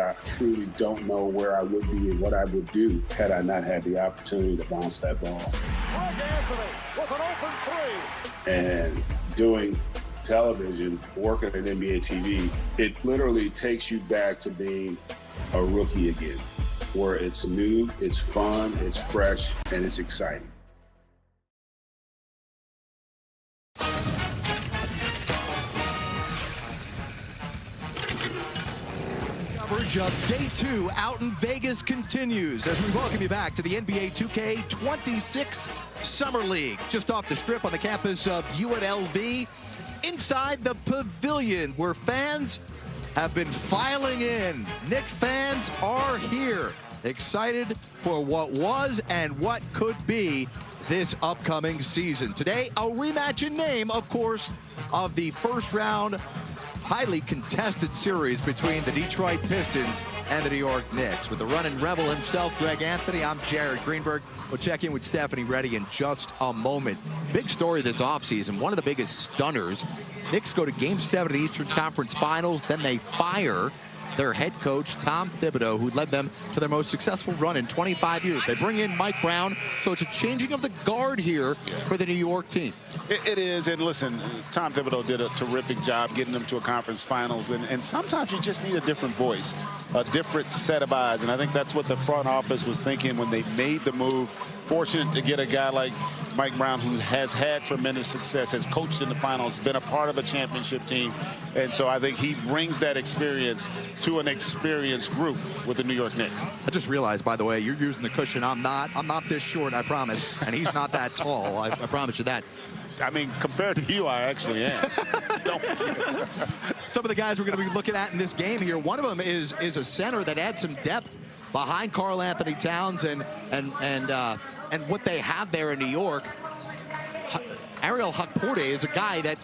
I truly don't know where I would be and what I would do had I not had the opportunity to bounce that ball. Greg Anthony with an open three. And doing television, working at NBA TV, it literally takes you back to being a rookie again, where it's new, it's fun, it's fresh, and it's exciting. Coverage of Day 2 out in Vegas continues as we welcome you back to the NBA 2K26 Summer League. Just off the strip on the campus of UNLV, inside the pavilion where fans have been filing in. Knicks fans are here, excited for what was and what could be this upcoming season. Today, a rematch in name, of course, of the first round highly contested series between the Detroit Pistons and the New York Knicks. With the running rebel himself, Greg Anthony, I'm Jared Greenberg. We'll check in with Stephanie Reddy in just a moment. Big story this offseason, one of the biggest stunners. Knicks go to Game 7 of the Eastern Conference Finals, then they fire their head coach, Tom Thibodeau, who led them to their most successful run in 25 years. They bring in Mike Brown, so it's a changing of the guard here for the New York team. It is, and listen, Tom Thibodeau did a terrific job getting them to a conference finals, and sometimes you just need a different voice, a different set of eyes, and I think that's what the front office was thinking when they made the move. Fortunate to get a guy like Mike Brown, who has had tremendous success, has coached in the finals, been a part of a championship team, and so I think he brings that experience to an experienced group with the New York Knicks. I just realized, by the way, you're using the cushion. I'm not this short, I promise, and he's not that tall. I promise you that. I mean, compared to you, I actually am. Some of the guys we're going to be looking at in this game here, one of them is a center that adds some depth behind Karl Anthony Towns and what they have there in New York. Ariel Hukporte is a guy that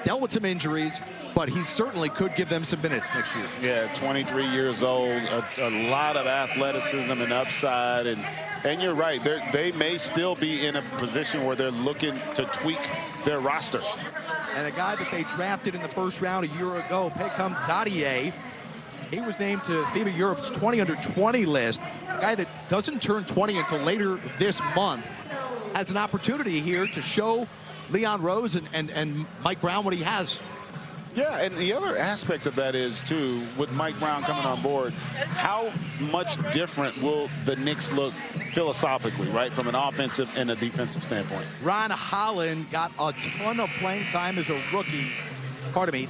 dealt with some injuries, but he certainly could give them some minutes next year. Yeah, 23 years old, a lot of athleticism and upside, and you're right, they may still be in a position where they're looking to tweak their roster. And a guy that they drafted in the first round a year ago, Pekam Dadier, he was named to FIBA Europe's 20 under 20 list. A guy that doesn't turn 20 until later this month has an opportunity here to show Leon Rose and Mike Brown what he has. Yeah, and the other aspect of that is, too, with Mike Brown coming on board, how much different will the Knicks look philosophically, right, from an offensive and a defensive standpoint? Ron Holland got a ton of playing time as a rookie. Pardon me.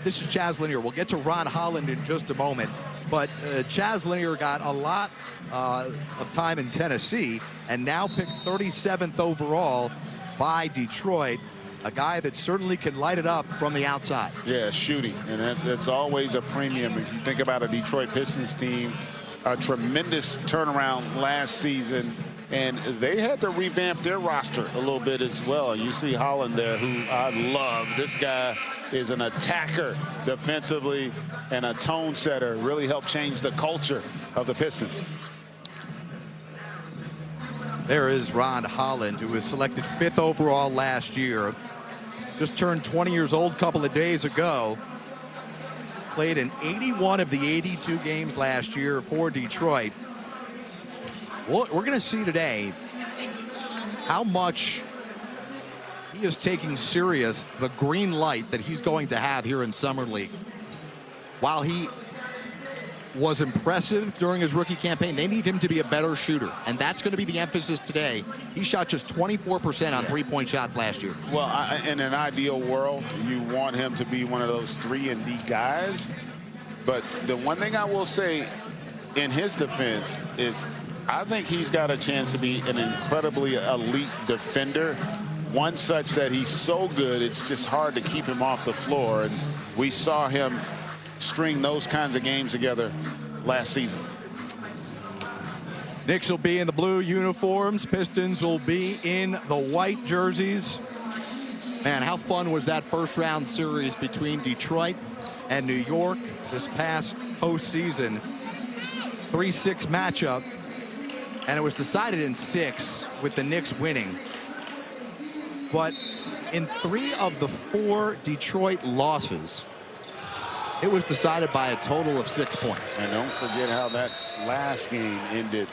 This is Chaz Linear. We'll get to Ron Holland in just a moment. But Chaz Linear got a lot of time in Tennessee and now picked 37th overall by Detroit. A guy that certainly can light it up from the outside. Yeah, shooting, and that's always a premium. If you think about a Detroit Pistons team, a tremendous turnaround last season, and they had to revamp their roster a little bit as well. You see Holland there, who I love. This guy is an attacker defensively and a tone setter. Really helped change the culture of the Pistons. There is Ron Holland, who was selected 5th overall last year. Just turned 20 years old a couple of days ago. Played in 81 of the 82 games last year for Detroit. Well, we're going to see today how much he is taking serious the green light that he's going to have here in Summer League. While he was impressive during his rookie campaign, they need him to be a better shooter, and that's going to be the emphasis today. He shot just 24% on three-point shots last year. Well, in an ideal world, you want him to be one of those 3-and-D guys, but the one thing I will say in his defense is I think he's got a chance to be an incredibly elite defender, one such that he's so good it's just hard to keep him off the floor, and we saw him string those kinds of games together last season. Knicks will be in the blue uniforms. Pistons will be in the white jerseys. Man, how fun was that first round series between Detroit and New York this past postseason? 3-6 matchup, and it was decided in 6 with the Knicks winning. But in 3 of the 4 Detroit losses, It was decided by a total of 6 points. And don't forget how that last game ended,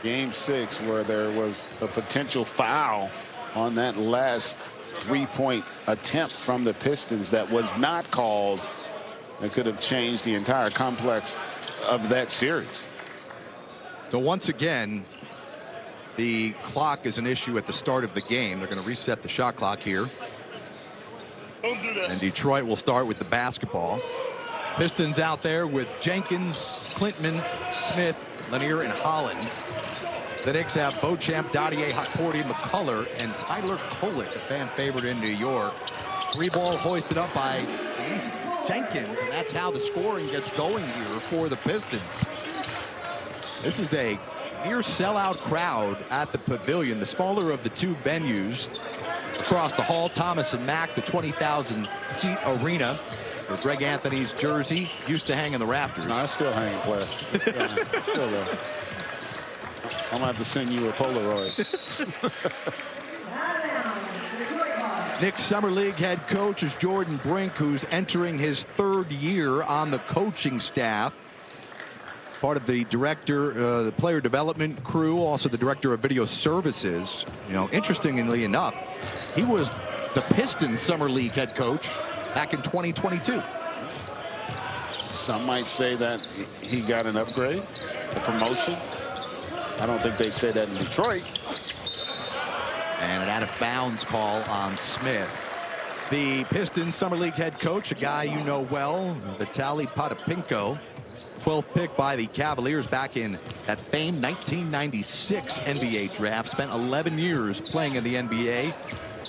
game 6, where there was a potential foul on that last 3-point attempt from the Pistons that was not called. It could have changed the entire complex of that series. So once again, the clock is an issue at the start of the game. They're going to reset the shot clock here. And Detroit will start with the basketball. Pistons out there with Jenkins, Klintman, Smith, Lanier, and Holland. The Knicks have Beauchamp, Dottier, Hakordi, McCullough, and Tyler Kolek, a fan favorite in New York. 3-ball hoisted up by Denise Jenkins, and that's how the scoring gets going here for the Pistons. This is a near sellout crowd at the Pavilion, the smaller of the two venues. Across the hall, Thomas and Mack, the 20,000 seat arena, where Greg Anthony's jersey used to hang in the rafters. No, it's still hanging, player. It's still there. I'm gonna have to send you a Polaroid. Knicks Summer League head coach is Jordan Brink, who's entering his 3rd year on the coaching staff. Part of the director, the player development crew, also the director of video services. You know, interestingly enough, he was the Pistons Summer League head coach back in 2022. Some might say that he got an upgrade, a promotion. I don't think they'd say that in Detroit. And an out-of-bounds call on Smith. The Pistons Summer League head coach, a guy you know well, Vitaly Potapinko. 12th pick by the Cavaliers back in that famed 1996 NBA draft. Spent 11 years playing in the NBA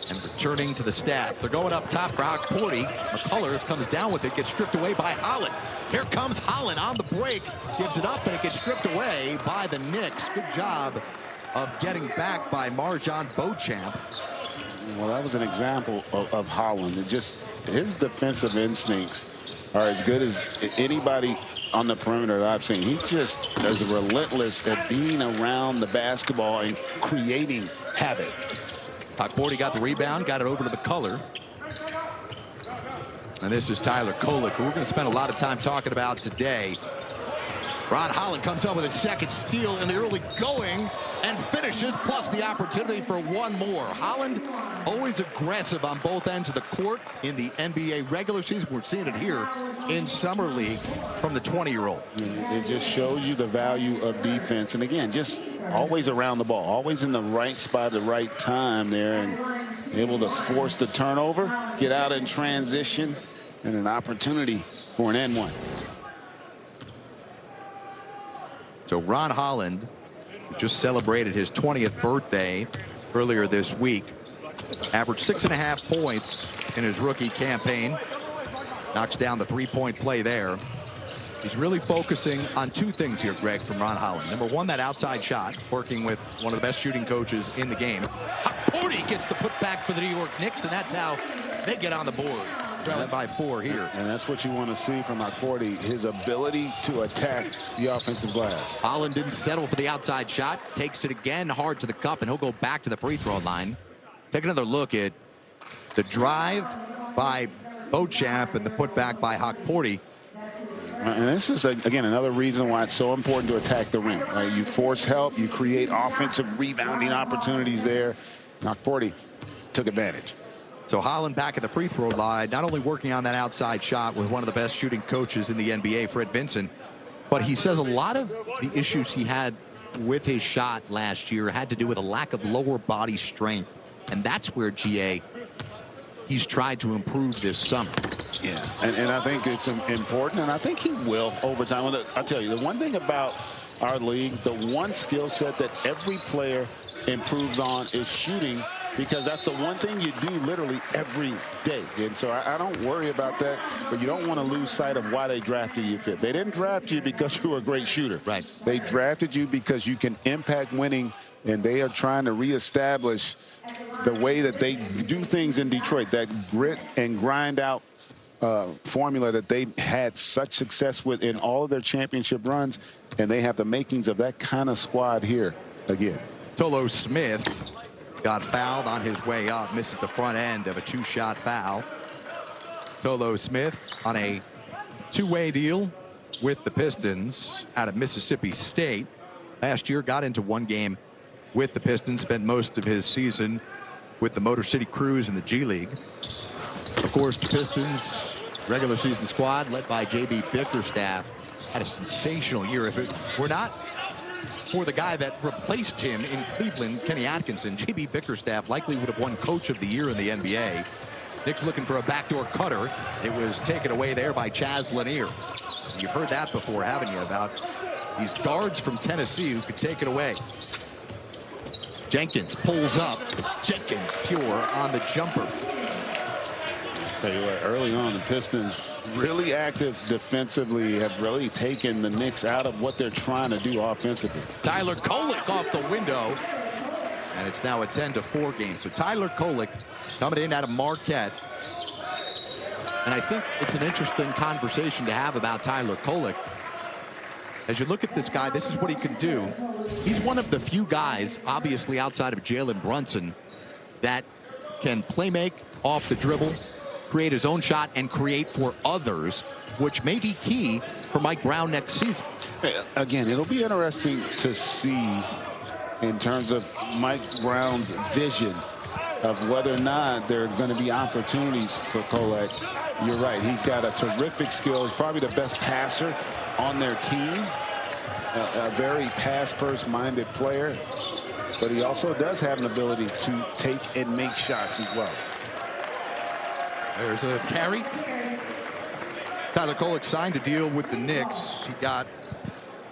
and returning to the staff. They're going up top for Hakordi. McCullough comes down with it, gets stripped away by Holland. Here comes Holland on the break, gives it up, and it gets stripped away by the Knicks. Good job of getting back by Marjon Beauchamp. Well, that was an example of Holland. It just, his defensive instincts are as good as anybody on the perimeter that I've seen. He just is relentless at being around the basketball and creating havoc. Hakordi got the rebound, got it over to McCullough. And this is Tyler Kolek, who we're going to spend a lot of time talking about today. Ron Holland comes up with a second steal in the early going and finishes, plus the opportunity for one more. Holland always aggressive on both ends of the court in the NBA regular season. We're seeing it here in Summer League from the 20-year-old. It just shows you the value of defense. And again, just always around the ball, always in the right spot at the right time there, and able to force the turnover, get out in transition, and an opportunity for an N1. So Ron Holland just celebrated his 20th birthday earlier this week. Averaged 6.5 points in his rookie campaign. Knocks down the 3-point play there. He's really focusing on 2 things here, Greg, from Ron Holland. Number 1, that outside shot, working with one of the best shooting coaches in the game. Hakordi gets the putback for the New York Knicks, and that's how they get on the board. Trailing by 4 here. And that's what you want to see from Hakordi, his ability to attack the offensive glass. Holland didn't settle for the outside shot. Takes it again hard to the cup, and he'll go back to the free throw line. Take another look at the drive by Beauchamp and the putback by Hakordi. And this is, again, another reason why it's so important to attack the rim. Right? You force help, you create offensive rebounding opportunities there. Hakordi took advantage. So Holland back at the free throw line, not only working on that outside shot with one of the best shooting coaches in the NBA, Fred Vinson, but he says a lot of the issues he had with his shot last year had to do with a lack of lower body strength. And that's where he's tried to improve this summer. Yeah, and I think it's important, and I think he will over time. I'll tell you, the one thing about our league, the one skill set that every player improves on is shooting, because that's the one thing you do literally every day. And so I don't worry about that, but you don't want to lose sight of why they drafted you fifth. They didn't draft you because you were a great shooter. Right. They drafted you because you can impact winning, and they are trying to reestablish the way that they do things in Detroit, that grit and grind out formula that they had such success with in all of their championship runs, and they have the makings of that kind of squad here again. Tolo Smith got fouled on his way up, misses the front end of a 2-shot foul. Tolo Smith on a two-way deal with the Pistons out of Mississippi State. Last year, got into one game with the Pistons, spent most of his season with the Motor City Cruise in the G League. Of course, the Pistons regular season squad led by J.B. Bickerstaff had a sensational year. If it were not for the guy that replaced him in Cleveland, Kenny Atkinson, J.B. Bickerstaff likely would have won Coach of the Year in the NBA. Knicks looking for a backdoor cutter. It was taken away there by Chaz Lanier. You've heard that before, haven't you, about these guards from Tennessee who could take it away. Jenkins pulls up. Jenkins pure on the jumper. Tell you what, early on, the Pistons really active defensively, have really taken the Knicks out of what they're trying to do offensively. Tyler Kolek off the window, and it's now a 10-4 game. So Tyler Kolek coming in out of Marquette. And I think it's an interesting conversation to have about Tyler Kolek. As you look at this guy, this is what he can do. He's one of the few guys, obviously outside of Jalen Brunson, that can play make off the dribble, create his own shot, and create for others, which may be key for Mike Brown next season. Again, it'll be interesting to see in terms of Mike Brown's vision of whether or not there are going to be opportunities for Kolek. You're right. He's got a terrific skill. He's probably the best passer on their team. A very pass-first minded player. But he also does have an ability to take and make shots as well. There's a carry. Tyler Kolek signed a deal with the Knicks. He got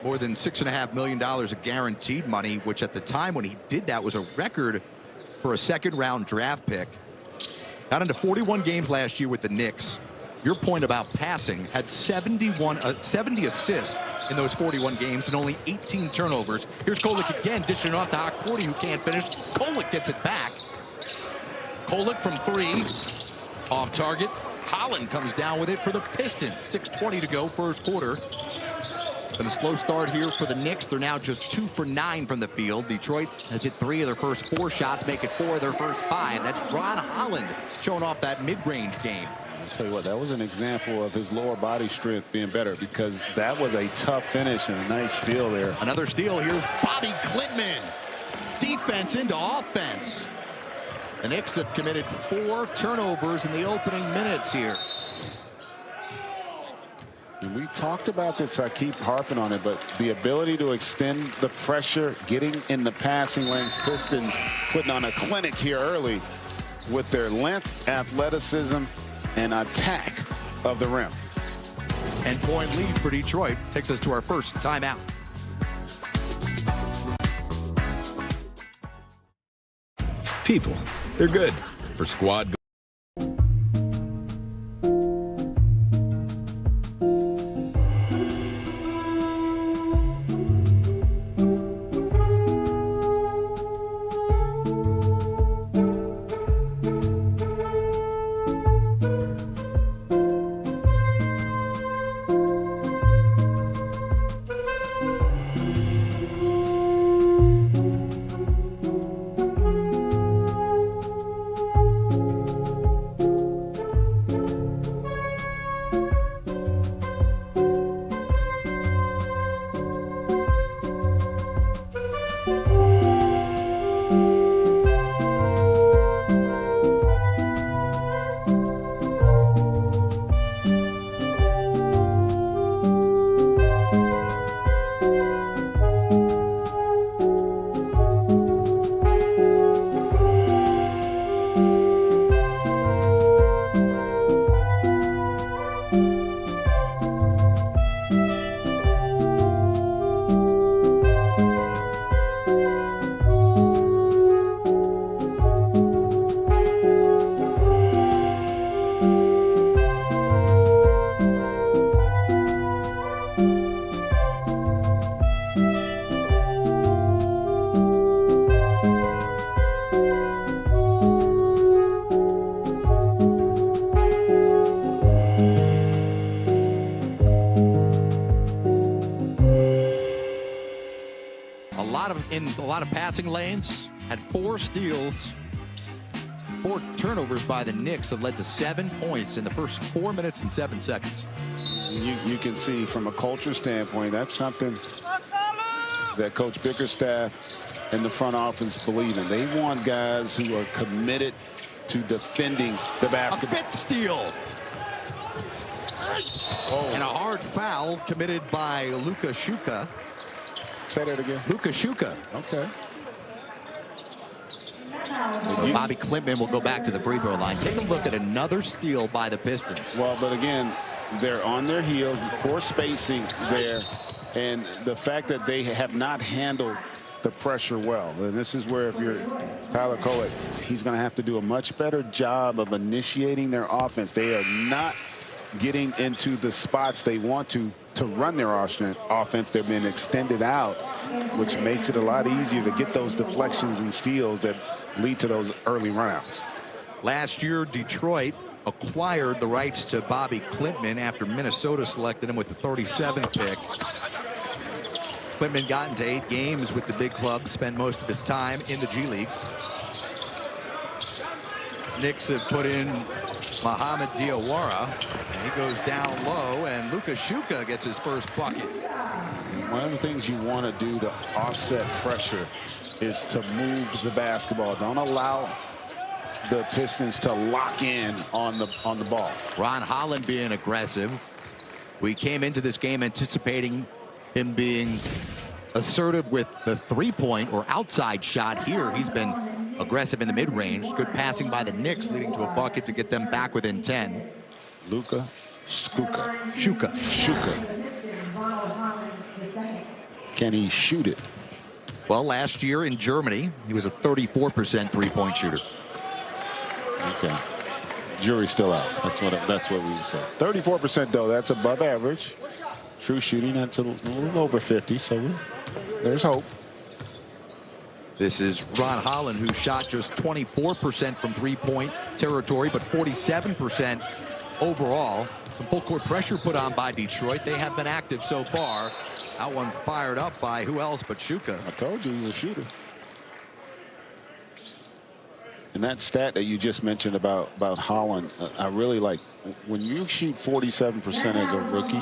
more than $6.5 million of guaranteed money, which at the time when he did that was a record for a second-round draft pick. Got into 41 games last year with the Knicks. Your point about passing, had 70 assists in those 41 games and only 18 turnovers. Here's Kolek again, dishing off to Hawkporty, who can't finish. Kolek gets it back. Kolek from three. Off target. Holland comes down with it for the Pistons. 6:20 to go, first quarter. Been a slow start here for the Knicks. They're now just 2 for 9 from the field. Detroit has hit 3 of their first 4 shots, make it 4 of their first 5. That's Ron Holland showing off that mid-range game. I'll tell you what, that was an example of his lower body strength being better, because that was a tough finish and a nice steal there. Another steal. Here's Bobby Klintman. Defense into offense. The Knicks have committed 4 turnovers in the opening minutes here. And we talked about this, I keep harping on it, but the ability to extend the pressure, getting in the passing lanes. Pistons putting on a clinic here early with their length, athleticism, and attack of the rim. 10-point lead for Detroit. Takes us to our first timeout. People, they're good for squad. A lot of passing lanes, had 4 steals. 4 turnovers by the Knicks have led to 7 points in the first 4 minutes and 7 seconds. you can see from a culture standpoint, that's something that Coach Bickerstaff and the front office believe in. They want guys who are committed to defending the basketball. A fifth steal. Oh. And a hard foul committed by Luka Shuka. Say that again. Luka Shuka. Okay. Bobby Klintman will go back to the free throw line. Take a look at another steal by the Pistons. Well, but again, they're on their heels, poor spacing there, and the fact that they have not handled the pressure well. And this is where, if you're Tyler Collitt, he's going to have to do a much better job of initiating their offense. They are not getting into the spots they want to run their offense. They've been extended out, which makes it a lot easier to get those deflections and steals that lead to those early runouts. Last year, Detroit acquired the rights to Bobby Klintman after Minnesota selected him with the 37th pick. Klintman got into 8 games with the big club, spent most of his time in the G League. Knicks have put in Mohamed Diawara, and he goes down low, and Luka Shuka gets his first bucket. One of the things you want to do to offset pressure is to move the basketball. Don't allow the Pistons to lock in on the ball. Ron Holland being aggressive. We came into this game anticipating him being assertive with the three-point or outside shot. Here he's been aggressive in the mid-range. Good passing by the Knicks, leading to a bucket to get them back within 10. Luka Shuka. Shuka. Can he shoot it? Well, last year in Germany, he was a 34% three-point shooter. Okay. Jury's still out. That's what we would say. 34% though. That's above average. True shooting, that's a little over 50. So there's hope. This is Ron Holland, who shot just 24% from three-point territory, but 47% overall. Some full court pressure put on by Detroit. They have been active so far. That one fired up by who else but Shuka. I told you he's a shooter. And that stat that you just mentioned about Holland, I really like. When you shoot 47% as a rookie,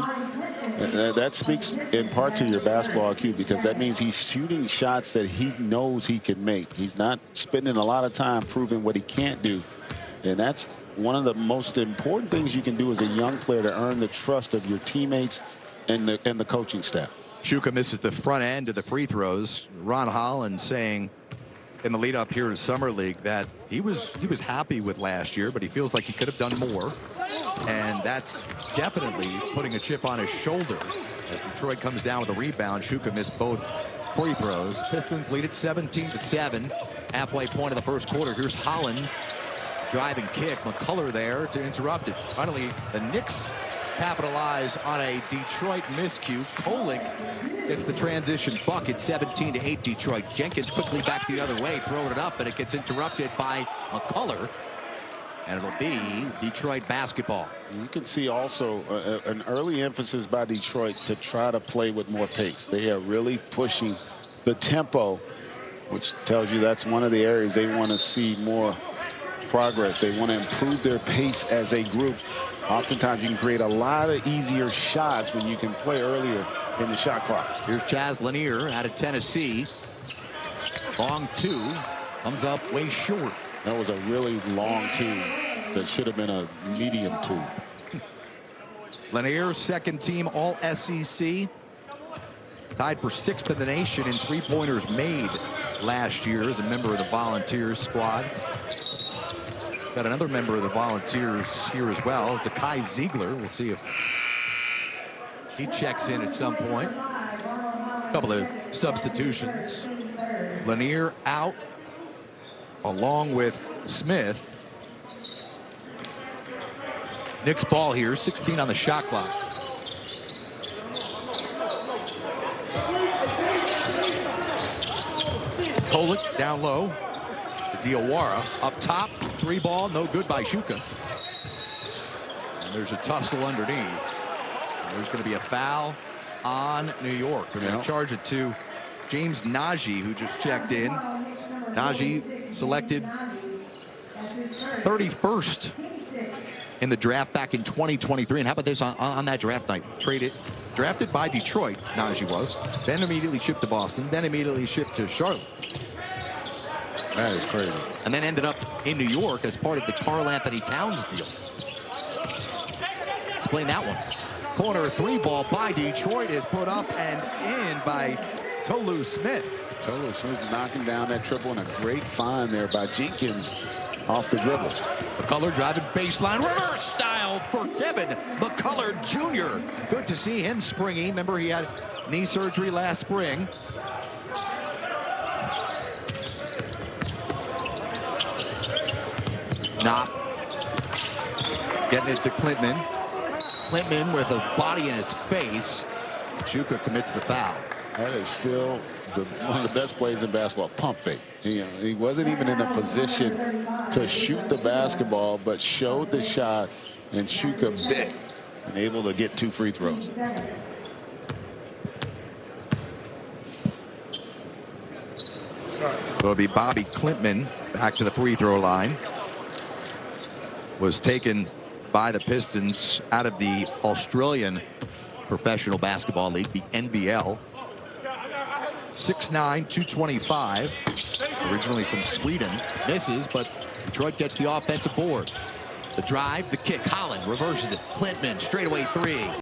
that speaks in part to your basketball IQ, because that means he's shooting shots that he knows he can make. He's not spending a lot of time proving what he can't do. And that's one of the most important things you can do as a young player, to earn the trust of your teammates and the coaching staff. Shuka misses the front end of the free throws. Ron Holland saying in the lead up here to Summer League that he was happy with last year, but he feels like he could have done more. And that's definitely putting a chip on his shoulder as Detroit comes down with a rebound. Shuka missed both free throws. Pistons lead it 17-7. Halfway point of the first quarter. Here's Holland. Driving kick. McCullough there to interrupt it. Finally, the Knicks capitalize on a Detroit miscue. Kolek gets the transition bucket. 17-8 Detroit. Jenkins quickly back the other way, throwing it up, but it gets interrupted by McCullough. And it'll be Detroit basketball. You can see also an early emphasis by Detroit to try to play with more pace. They are really pushing the tempo, which tells you that's one of the areas they want to see more progress. They want to improve their pace as a group. Oftentimes you can create a lot of easier shots when you can play earlier in the shot clock. Here's Chaz Lanier out of Tennessee. Long two. Comes up way short. That was a really long two that should have been a medium two. Lanier, second team All SEC. Tied for 6th in the nation in three-pointers made last year as a member of the Volunteers squad. Got another member of the Volunteers here as well. It's a Kai Ziegler. We'll see if he checks in at some point. A couple of substitutions. Lanier out along with Smith. Knicks ball here, 16 on the shot clock. Kolek down low. Diawara up top. Three ball, no good by Shuka. And there's a tussle underneath. And there's going to be a foul on New York. They're going to charge it to James Najee, who just checked in. Najee selected 31st in the draft back in 2023. And how about this on that draft night? Drafted by Detroit, Najee was, then immediately shipped to Boston, then immediately shipped to Charlotte. That is crazy. And then ended up in New York as part of the Karl Anthony Towns deal. Explain that one. Corner three ball by Detroit is put up and in by Tolu Smith. Tolu Smith knocking down that triple, and a great find there by Jenkins off the dribble. McCullough driving baseline, reverse style for Kevin McCullough Jr. Good to see him springy. Remember, he had knee surgery last spring. Not getting it to Klintman. Klintman with a body in his face. Shuka commits the foul. That is still one of the best plays in basketball. Pump fake. He wasn't even in a position to shoot the basketball, but showed the shot, and Shuka bit and able to get 2 free throws. It'll be Bobby Klintman back to the free throw line. Was taken by the Pistons out of the Australian Professional Basketball League, the NBL. 6'9", 225. Originally from Sweden. Misses, but Detroit gets the offensive board. The drive, the kick. Holland reverses it. Klintman, straightaway three.